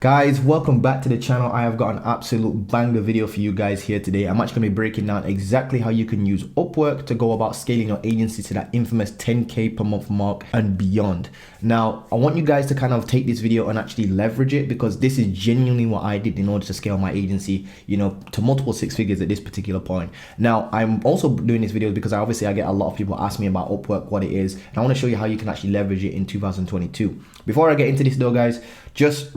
Guys, welcome back to the channel. I have got an absolute banger video for you guys here today. I'm actually going to be breaking down exactly how you can use Upwork to go about scaling your agency to that infamous 10K per month mark and beyond. Now, I want you guys to kind of take this video and actually leverage it, because this is genuinely what I did in order to scale my agency, to multiple six figures at this particular point. Now, I'm also doing this video because I get a lot of people ask me about Upwork, what it is, and I want to show you how you can actually leverage it in 2022. Before I get into this though, guys, just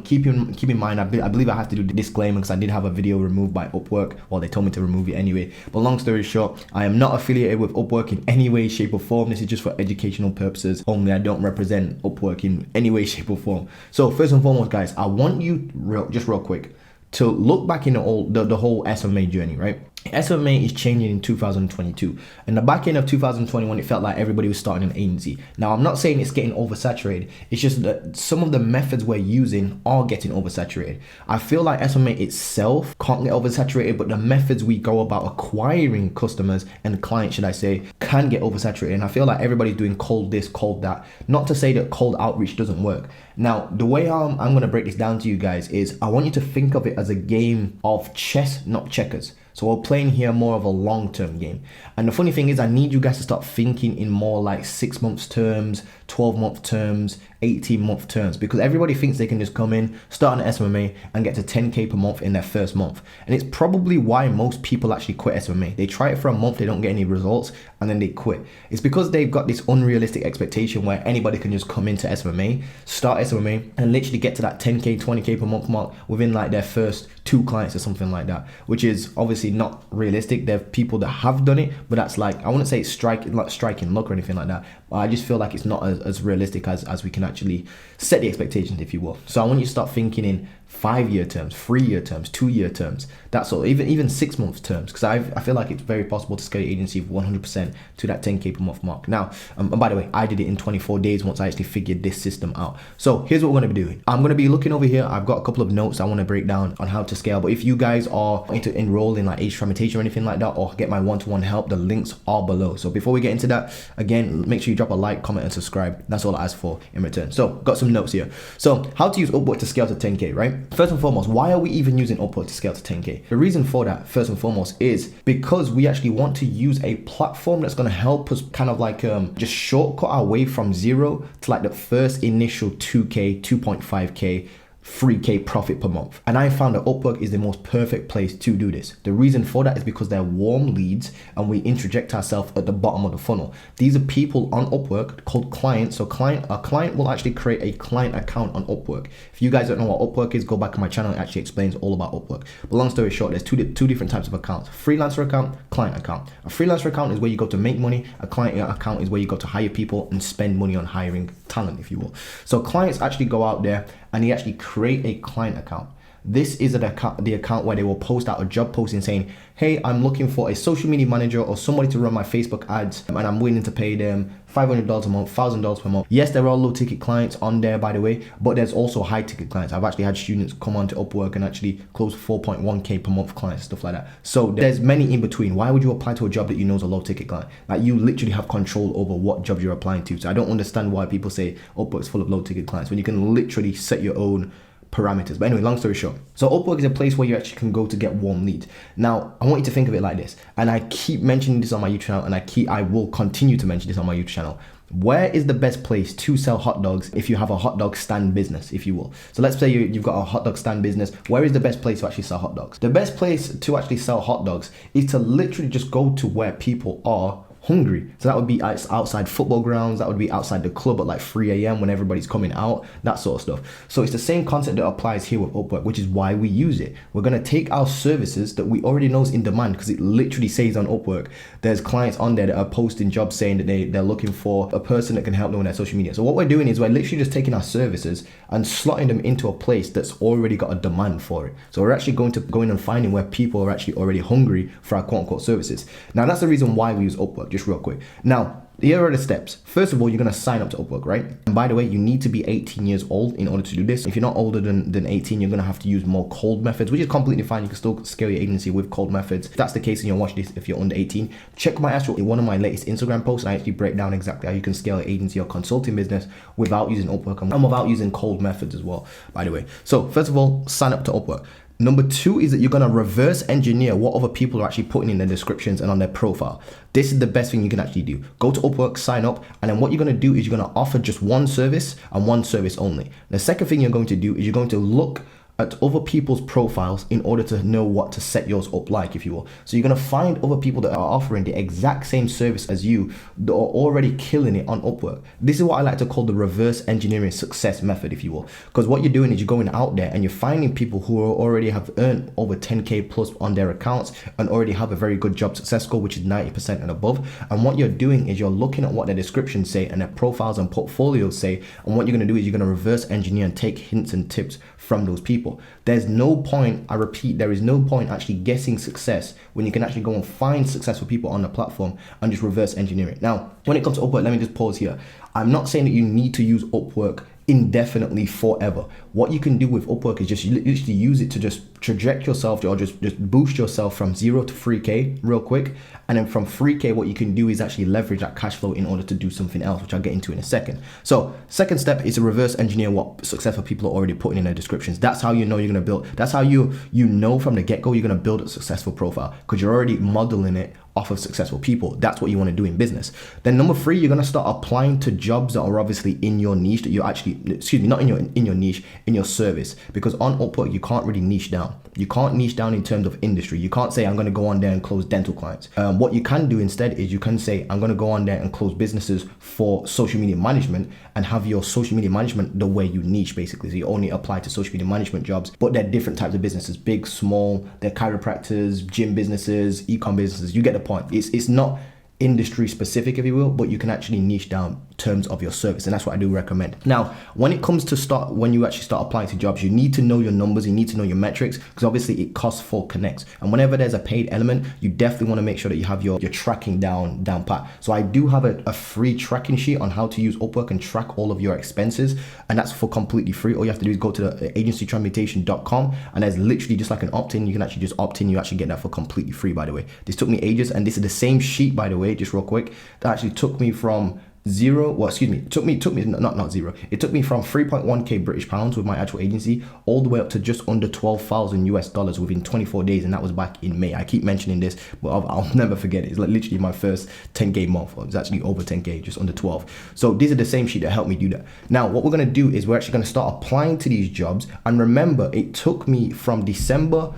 keep in mind, I believe I have to do the disclaimer because I did have a video removed by Upwork. Well, they told me to remove it anyway. But long story short, I am not affiliated with Upwork in any way, shape or form. This is just for educational purposes only. I don't represent Upwork in any way, shape or form. So first and foremost, guys, I want you real quick to look back in the whole SMA journey, right? SMA is changing in 2022. In the back end of 2021, it felt like everybody was starting an agency. Now, I'm not saying it's getting oversaturated. It's just that some of the methods we're using are getting oversaturated. I feel like SMA itself can't get oversaturated, but the methods we go about acquiring customers and clients, should I say, can get oversaturated. And I feel like everybody's doing cold this, cold that. Not to say that cold outreach doesn't work. Now, the way I'm going to break this down to you guys is I want you to think of it as a game of chess, not checkers. So we're playing here more of a long-term game. And the funny thing is, I need you guys to start thinking in more like 6 months terms, 12-month terms, 18-month terms, because everybody thinks they can just come in, start an SMA and get to 10K per month in their first month. And it's probably why most people actually quit SMA. They try it for a month, they don't get any results, and then they quit. It's because they've got this unrealistic expectation where anybody can just come into SMA, start SMA, and literally get to that 10K, 20K per month mark within like their first 2 clients or something like that, which is obviously not realistic. There are people that have done it, but that's like, I wouldn't say it's striking luck or anything like that. I just feel like it's not as realistic as we can actually set the expectations, if you will. So I want you to start thinking in 5-year terms, 3-year terms, 2-year terms, that's all, even 6 month terms, because I feel like it's very possible to scale your agency 100% to that 10K per month mark. Now, and by the way, I did it in 24 days once I actually figured this system out. So here's what we're going to be doing. I'm going to be looking over here. I've got a couple of notes I want to break down on how to scale. But if you guys are going to enroll in like age fragmentation or anything like that, or get my one-to-one help, the links are below. So before we get into that, again, make sure you drop a like, comment and subscribe. That's all I ask for in return. So got some notes here. So how to use Upwork to scale to 10K, right? First and foremost, why are we even using Upwork to scale to 10K? The reason for that, first and foremost, is because we actually want to use a platform that's going to help us kind of like just shortcut our way from zero to like the first initial 2K, 2.5K, 3K profit per month. And I found that Upwork is the most perfect place to do this. The reason for that is because they're warm leads and we interject ourselves at the bottom of the funnel. These are people on Upwork called clients. So a client will actually create a client account on Upwork. If you guys don't know what Upwork is, go back to my channel. It actually explains all about Upwork. But long story short, there's two different types of accounts: freelancer account, client account. A freelancer account is where you go to make money. A client account is where you go to hire people and spend money on hiring talent, if you will. So clients actually go out there and they actually create a client account. This is the account where they will post out a job posting saying, hey, I'm looking for a social media manager or somebody to run my Facebook ads, and I'm willing to pay them $500 a month, $1,000 per month. Yes, there are low ticket clients on there, by the way, but there's also high ticket clients. I've actually had students come on to Upwork and actually close 4.1K per month clients, stuff like that. So there's many in between. Why would you apply to a job that you know is a low ticket client? Like, you literally have control over what job you're applying to. So I don't understand why people say Upwork's full of low ticket clients when you can literally set your own parameters. But anyway, long story short, so Upwork is a place where you actually can go to get warm leads. Now, I want you to think of it like this, and I keep mentioning this on my YouTube channel, and I will continue to mention this on my YouTube channel. Where is the best place to sell hot dogs if you have a hot dog stand business, if you will? So let's say you've got a hot dog stand business. Where is the best place to actually sell hot dogs? The best place to actually sell hot dogs is to literally just go to where people are hungry. So that would be outside football grounds, that would be outside the club at like 3 a.m. when everybody's coming out, that sort of stuff. So it's the same concept that applies here with Upwork, which is why we use it. We're going to take our services that we already know is in demand, because it literally says on Upwork, there's clients on there that are posting jobs saying that they're looking for a person that can help them with their social media. So what we're doing is we're literally just taking our services and slotting them into a place that's already got a demand for it. So we're actually going and finding where people are actually already hungry for our quote unquote services. Now that's the reason why we use Upwork, just real quick. Now, here are the steps. First of all, you're going to sign up to Upwork, right? And by the way, you need to be 18 years old in order to do this. If you're not older than 18, you're going to have to use more cold methods, which is completely fine. You can still scale your agency with cold methods. If that's the case and you're watching this, if you're under 18, check one of my latest Instagram posts, and I actually break down exactly how you can scale an agency or consulting business without using Upwork and without using cold methods as well, by the way. So first of all, sign up to Upwork. Number two is that you're going to reverse engineer what other people are actually putting in their descriptions and on their profile. This is the best thing you can actually do. Go to Upwork, sign up, and then what you're going to do is you're going to offer just one service and one service only. The second thing you're going to do is you're going to look at other people's profiles in order to know what to set yours up like, if you will. So you're going to find other people that are offering the exact same service as you that are already killing it on Upwork. This is what I like to call the reverse engineering success method, if you will. Because what you're doing is you're going out there and you're finding people who already have earned over 10K plus on their accounts and already have a very good job success score, which is 90% and above. And what you're doing is you're looking at what their descriptions say and their profiles and portfolios say. And what you're going to do is you're going to reverse engineer and take hints and tips from those people. There's no point, I repeat, there is no point actually guessing success when you can actually go and find successful people on the platform and just reverse engineer it. Now, when it comes to Upwork, let me just pause here. I'm not saying that you need to use Upwork indefinitely forever. What you can do with Upwork is just literally use it to just traject yourself or just boost yourself from 0 to 3K real quick. And then from 3K, what you can do is actually leverage that cash flow in order to do something else, which I'll get into in a second. So second step is to reverse engineer what successful people are already putting in their descriptions. That's how you know you're going to build. That's how you know from the get-go you're going to build a successful profile, because you're already modeling it off of successful people. That's what you want to do in business. Then number three, you're going to start applying to jobs that are obviously in your niche, that you're actually, not in your niche, in your service. Because on Upwork, you can't really niche down. You can't niche down in terms of industry. You can't say, I'm going to go on there and close dental clients. What you can do instead is you can say, I'm going to go on there and close businesses for social media management, and have your social media management the way you niche, basically. So you only apply to social media management jobs, but they're different types of businesses, big, small, they're chiropractors, gym businesses, e-com businesses. You get the point. It's not industry specific, if you will, but you can actually niche down terms of your service, and that's what I do recommend. Now, when it comes to when you actually start applying to jobs, you need to know your numbers, you need to know your metrics, because obviously it costs for connects. And whenever there's a paid element, you definitely want to make sure that you have your tracking down pat. So I do have a free tracking sheet on how to use Upwork and track all of your expenses, and that's for completely free. All you have to do is go to the agencytransmutation.com, and there's literally just like an opt-in. You can actually just opt in. You actually get that for completely free, by the way. This took me ages, and this is the same sheet, by the way, just real quick, that actually took me from it took me not zero. It took me from 3.1k British pounds with my actual agency all the way up to just under 12,000 US dollars within 24 days, and that was back in May. I keep mentioning this, but I'll never forget it. It's like literally my first 10k month. It was actually over 10k, just under 12. So these are the same sheet that helped me do that. Now, what we're gonna do is we're actually gonna start applying to these jobs, and remember, it took me from December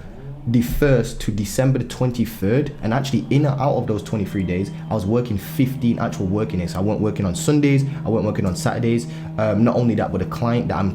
the 1st to December the 23rd, and actually in and out of those 23 days I was working 15 actual working days. I weren't working on Sundays, I weren't working on Saturdays. Not only that, but the client that I'm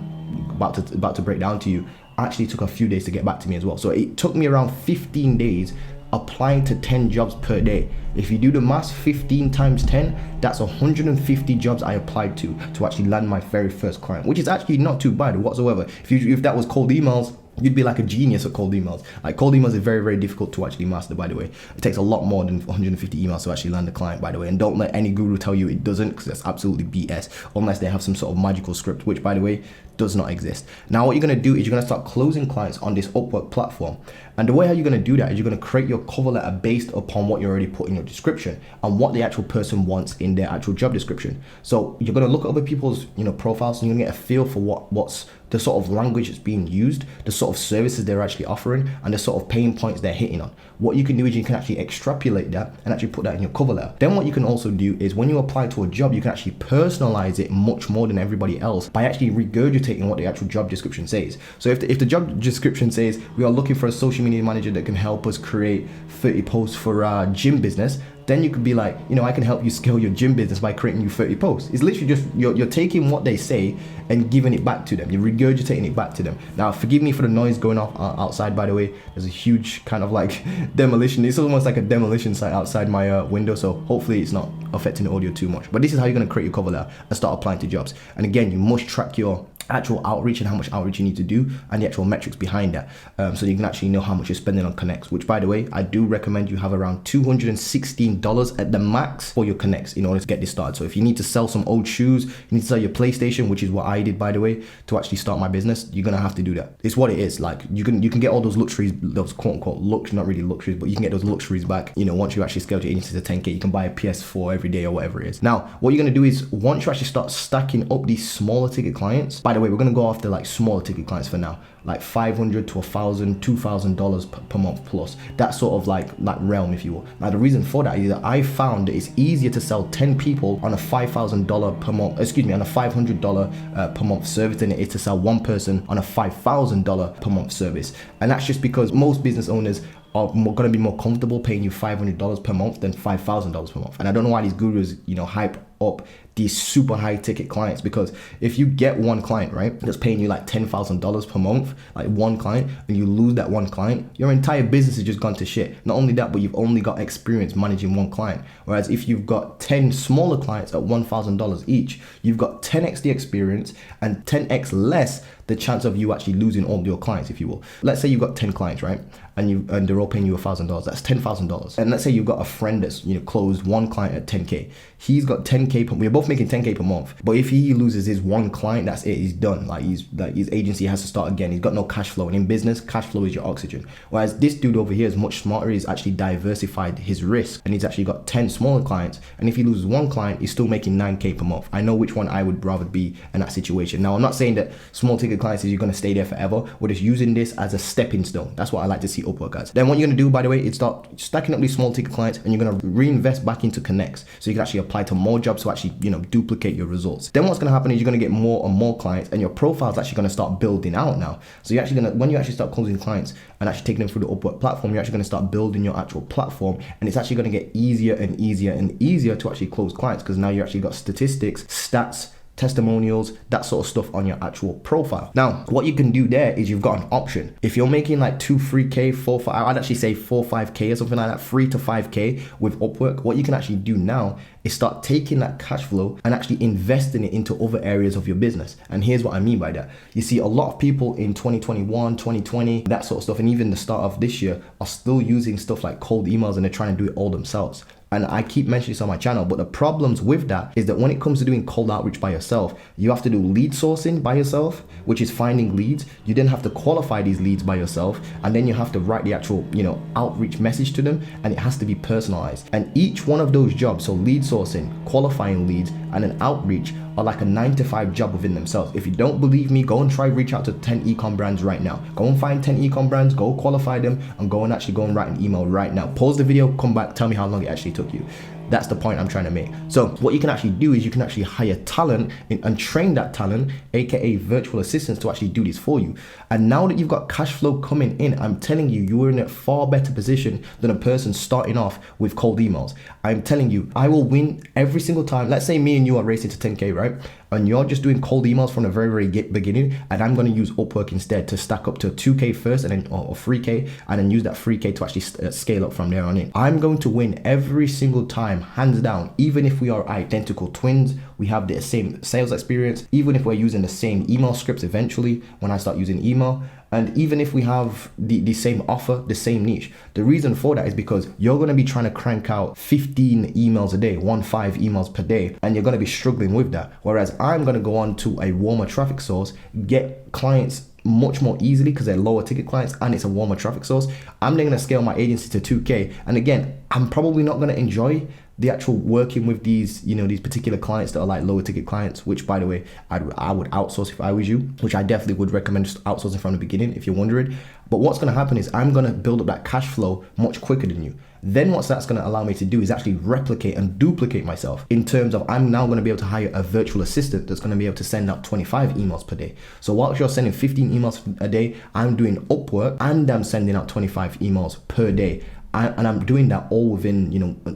about to break down to you actually took a few days to get back to me as well. So it took me around 15 days applying to 10 jobs per day. If you do the maths, 15 times 10, that's 150 jobs I applied to actually land my very first client, which is actually not too bad whatsoever. If that was cold emails, you'd be like a genius at cold emails. Like, cold emails is very, very difficult to actually master, by the way. It takes a lot more than 150 emails to actually land a client, by the way. And don't let any guru tell you it doesn't, because that's absolutely BS, unless they have some sort of magical script, which, by the way, does not exist. Now, what you're going to do is you're going to start closing clients on this Upwork platform. And the way how you're going to do that is you're going to create your cover letter based upon what you already put in your description and what the actual person wants in their actual job description. So you're going to look at other people's profiles, and you're going to get a feel for what's the sort of language that's being used, the sort of services they're actually offering, and the sort of pain points they're hitting on. What you can do is you can actually extrapolate that and actually put that in your cover letter. Then what you can also do is when you apply to a job, you can actually personalize it much more than everybody else by actually regurgitating what the actual job description says. So if the job description says we are looking for a social media manager that can help us create 30 posts for our gym business, then you could be like, I can help you scale your gym business by creating you 30 posts. It's literally just, you're taking what they say and giving it back to them. You're regurgitating it back to them. Now, forgive me for the noise going off outside, by the way. There's a huge kind of like demolition. It's almost like a demolition site outside my window. So hopefully it's not affecting the audio too much. But this is how you're going to create your cover letter and start applying to jobs. And again, you must track your actual outreach and how much outreach you need to do, and the actual metrics behind that, so you can actually know how much you're spending on connects, which by the way, I do recommend you have around $216 at the max for your connects in order to get this started. So if you need to sell some old shoes, you need to sell your PlayStation, which is what I did by the way, to actually start my business, you're gonna have to do that. It's what it is. Like you can get all those luxuries, those quote unquote looks, not really luxuries, but you can get those luxuries back, you know, once you actually scale your agency to 10K. You can buy a PS4 every day or whatever it is. Now what you're gonna do is, once you actually start stacking up these smaller ticket clients, by the way, we're gonna go after like smaller ticket clients for now, like $500 to $1,000, $2,000 per month plus, that sort of like realm, if you will. Now the reason for that is that I found that it's easier to sell 10 people on a $5,000 per month, on a $500 per month service than it is to sell one person on a $5,000 per month service. And that's just because most business owners are going to be more comfortable paying you $500 per month than $5,000 per month. And I don't know why these gurus, you know, hype up these super high ticket clients, because if you get one client, right, that's paying you like $10,000 per month, like one client, and you lose that one client, your entire business has just gone to shit. Not only that, but you've only got experience managing one client. Whereas if you've got 10 smaller clients at $1,000 each, you've got 10x the experience and 10x less the chance of you actually losing all your clients, if you will. Let's say you've got 10 clients, right? And they're all paying you $1,000. That's $10,000. And let's say you've got a friend that's, you know, closed one client at 10K. He's got 10K per, we're both making 10K per month. But if he loses his one client, that's it. He's done. Like his agency has to start again. He's got no cash flow. And in business, cash flow is your oxygen. Whereas this dude over here is much smarter. He's actually diversified his risk, and he's actually got 10 smaller clients. And if he loses one client, he's still making 9K per month. I know which one I would rather be in that situation. Now, I'm not saying that small ticket clients is you're going to stay there forever. We're just using this as a stepping stone. That's what I like to see Upwork as. Then what you're going to do, by the way, is start stacking up these small ticket clients, and you're going to reinvest back into connects, so you can actually apply to more jobs to actually, you know, duplicate your results. Then what's going to happen is you're going to get more and more clients, and your profile is actually going to start building out now. So you're actually going to, when you actually start closing clients and actually taking them through the Upwork platform, you're actually going to start building your actual platform, and it's actually going to get easier and easier and easier to actually close clients, because now you actually got statistics, stats, testimonials, that sort of stuff on your actual profile. Now, what you can do there is you've got an option. If you're making like 2-3K, 4-5, I'd actually say 4-5K or something like that, 3 to 5K with Upwork, what you can actually do now is start taking that cash flow and actually investing it into other areas of your business. And here's what I mean by that. You see, a lot of people in 2021, 2020, that sort of stuff, and even the start of this year, are still using stuff like cold emails, and they're trying to do it all themselves. And I keep mentioning this on my channel, but the problems with that is that when it comes to doing cold outreach by yourself, you have to do lead sourcing by yourself, which is finding leads. You then have to qualify these leads by yourself, and then you have to write the actual, you know, outreach message to them, and it has to be personalized. And each one of those jobs, so lead sourcing, qualifying leads, and an outreach, are like a 9-to-5 job within themselves. If you don't believe me, go and try reach out to 10 ecom brands right now. Go and find 10 ecom brands, go qualify them, and go and write an email right now. Pause the video, come back, tell me how long it actually took you. That's the point I'm trying to make. So what you can actually do is you can actually hire talent and train that talent, aka virtual assistants, to actually do this for you. And now that you've got cash flow coming in, I'm telling you, you are in a far better position than a person starting off with cold emails. I'm telling you, I will win every single time. Let's say me and you are racing to 10K, right? And you're just doing cold emails from the very, very beginning, and I'm going to use Upwork instead to stack up to 2K first, and then or 3K, and then use that 3K to actually scale up from there on in. I'm going to win every single time, hands down. Even if we are identical twins, we have the same sales experience, even if we're using the same email scripts eventually when I start using email, and even if we have the same offer, the same niche. The reason for that is because you're going to be trying to crank out 15 emails a day, 15 emails per day, and you're going to be struggling with that. Whereas I'm going to go on to a warmer traffic source, get clients much more easily because they're lower ticket clients and it's a warmer traffic source. I'm then going to scale my agency to 2K. And again, I'm probably not going to enjoy the actual working with these, you know, these particular clients that are like lower ticket clients, which by the way, I would outsource if I was you, which I definitely would recommend outsourcing from the beginning if you're wondering. But what's going to happen is I'm going to build up that cash flow much quicker than you. Then what that's going to allow me to do is actually replicate and duplicate myself in terms of I'm now going to be able to hire a virtual assistant that's going to be able to send out 25 emails per day. So whilst you're sending 15 emails a day, I'm doing Upwork and I'm sending out 25 emails per day. And I'm doing that all within,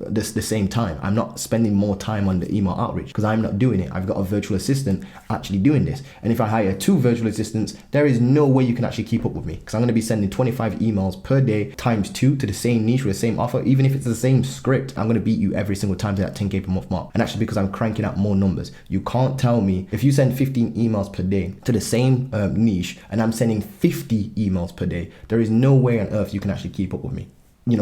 the same time. I'm not spending more time on the email outreach because I'm not doing it. I've got a virtual assistant actually doing this. And if I hire 2 virtual assistants, there is no way you can actually keep up with me, because I'm going to be sending 25 emails per day times 2 to the same niche with the same offer. Even if it's the same script, I'm going to beat you every single time to that 10K per month mark. And actually, because I'm cranking out more numbers, you can't tell me if you send 15 emails per day to the same niche and I'm sending 50 emails per day, there is no way on earth you can actually keep up with me.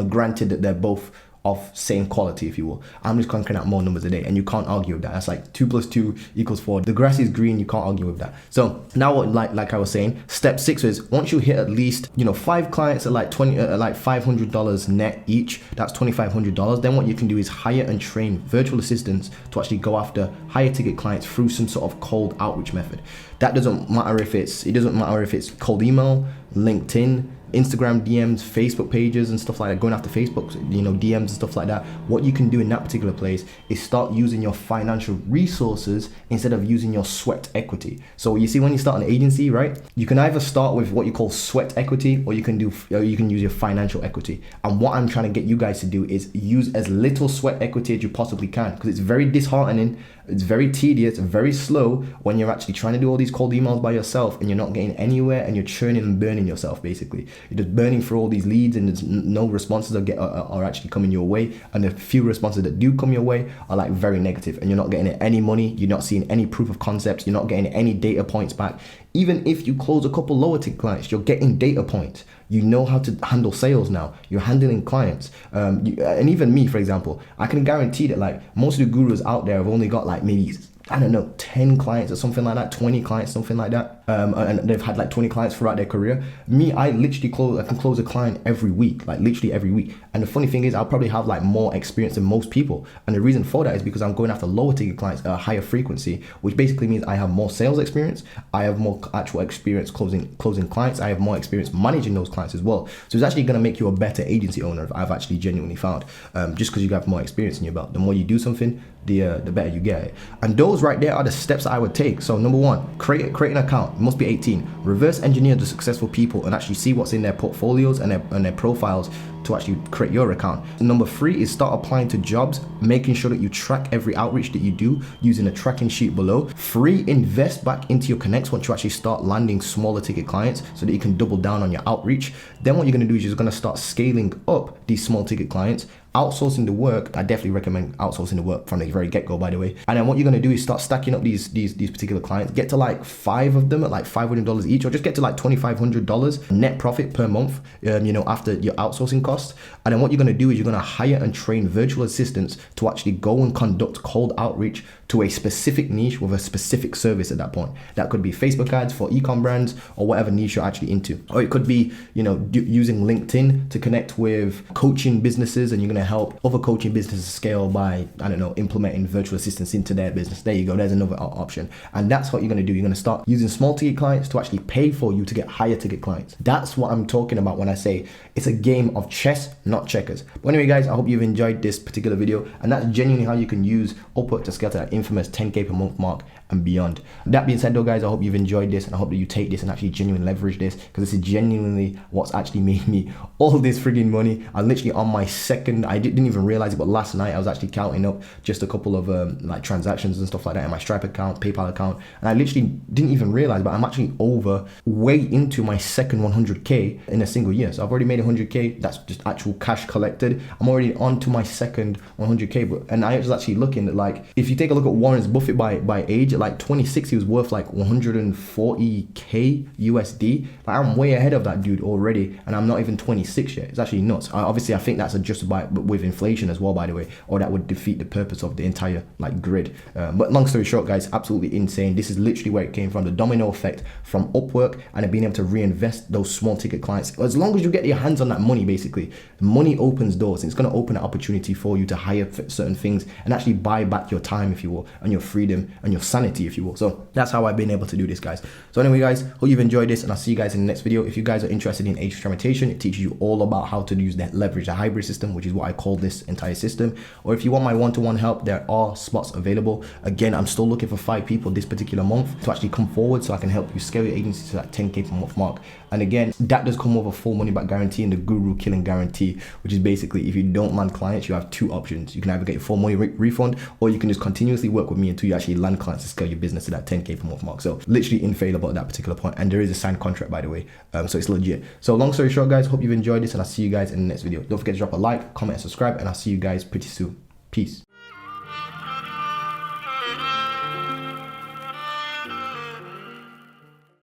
Granted that they're both of same quality, if you will. I'm just cranking out more numbers a day, and you can't argue with that. That's like 2 + 2 = 4. The grass is green, you can't argue with that. So now, what, like I was saying, step 6 is once you hit at least 5 clients at like $500 net each, that's $2,500. Then what you can do is hire and train virtual assistants to actually go after higher ticket clients through some sort of cold outreach method. That doesn't matter if it's cold email, LinkedIn, Instagram DMs, Facebook pages and stuff like that, going after Facebook, DMs and stuff like that. What you can do in that particular place is start using your financial resources instead of using your sweat equity. So you see, when you start an agency, right, you can either start with what you call sweat equity, or you can use your financial equity. And what I'm trying to get you guys to do is use as little sweat equity as you possibly can, because it's very disheartening. It's very tedious and very slow when you're actually trying to do all these cold emails by yourself and you're not getting anywhere, and you're churning and burning yourself. Basically, you're just burning through all these leads, and there's no responses are actually coming your way, and the few responses that do come your way are like very negative, and you're not getting any money, you're not seeing any proof of concepts, you're not getting any data points back. Even if you close a couple lower ticket clients, you're getting data points. You know how to handle sales now. You're handling clients. And even me, for example, I can guarantee that like most of the gurus out there have only got like maybe, I don't know, 10 clients or something like that, 20 clients, something like that. And they've had like 20 clients throughout their career. Me, I can close a client every week, like literally every week. And the funny thing is, I'll probably have like more experience than most people. And the reason for that is because I'm going after lower ticket clients at a higher frequency, which basically means I have more sales experience. I have more actual experience closing clients. I have more experience managing those clients as well. So it's actually going to make you a better agency owner, I've actually genuinely found. Just because you have more experience in your belt. The more you do something, the better you get it. And those right there are the steps that I would take. So number 1, create an account. It must be 18. Reverse engineer the successful people and actually see what's in their portfolios and their profiles to actually create your account. Number 3 is start applying to jobs, making sure that you track every outreach that you do using a tracking sheet below. 3, invest back into your connects once you actually start landing smaller ticket clients so that you can double down on your outreach. Then what you're going to do is you're going to start scaling up these small ticket clients. Outsourcing the work, I definitely recommend outsourcing the work from the very get-go, by the way. And then what you're going to do is start stacking up these particular clients. Get to like 5 of them at like $500 each, or just get to like $2,500 net profit per month, after your outsourcing costs. And then what you're going to do is you're going to hire and train virtual assistants to actually go and conduct cold outreach to a specific niche with a specific service at that point. That could be Facebook ads for e-com brands or whatever niche you're actually into. Or it could be, using LinkedIn to connect with coaching businesses, and you're going to help other coaching businesses scale by, implementing virtual assistants into their business. There you go. There's another option. And that's what you're going to do. You're going to start using small ticket clients to actually pay for you to get higher ticket clients. That's what I'm talking about when I say it's a game of chess, not checkers. But anyway, guys, I hope you've enjoyed this particular video, and that's genuinely how you can use Upwork to scale to that infamous 10K per month mark and beyond. That being said though, guys, I hope you've enjoyed this, and I hope that you take this and actually genuinely leverage this, because this is genuinely what's actually made me all this frigging money. I'm literally on my second, I didn't even realize it, but last night I was actually counting up just a couple of like transactions and stuff like that in my Stripe account, PayPal account, and I literally didn't even realize, but I'm actually way into my second 100K in a single year. So I've already made 100K. That's just actual cash collected. I'm already on to my second 100K. And I was actually looking at, like, if you take a look at Warren Buffett by age, at like 26, he was worth like 140K USD. Like, I'm way ahead of that dude already, and I'm not even 26 yet. It's actually nuts. Obviously, I think that's adjusted with inflation as well, by the way, or that would defeat the purpose of the entire like grid. But long story short, guys, absolutely insane. This is literally where it came from, the domino effect from Upwork, and being able to reinvest those small ticket clients. As long as you get your hands on that money, basically, money opens doors, and it's going to open an opportunity for you to hire certain things and actually buy back your time, if you will. will, and your freedom and your sanity, if you will. So that's how I've been able to do this, guys. So anyway, guys, hope you've enjoyed this, and I'll see you guys in the next video. If you guys are interested in age experimentation, it teaches you all about how to use that leverage, the hybrid system, which is what I call this entire system. Or if you want my one-to-one help, there are spots available. Again, I'm still looking for 5 people this particular month to actually come forward so I can help you scale your agency to that 10K per month mark. And again, that does come with a full money back guarantee and the guru killing guarantee, which is basically if you don't land clients, you have 2 options. You can either get your full money refund, or you can just continuously work with me until you actually land clients to scale your business to that 10K per month mark. So literally infallible at that particular point. And there is a signed contract, by the way. So it's legit. So long story short, guys, hope you've enjoyed this, and I'll see you guys in the next video. Don't forget to drop a like, comment, and subscribe, and I'll see you guys pretty soon. Peace.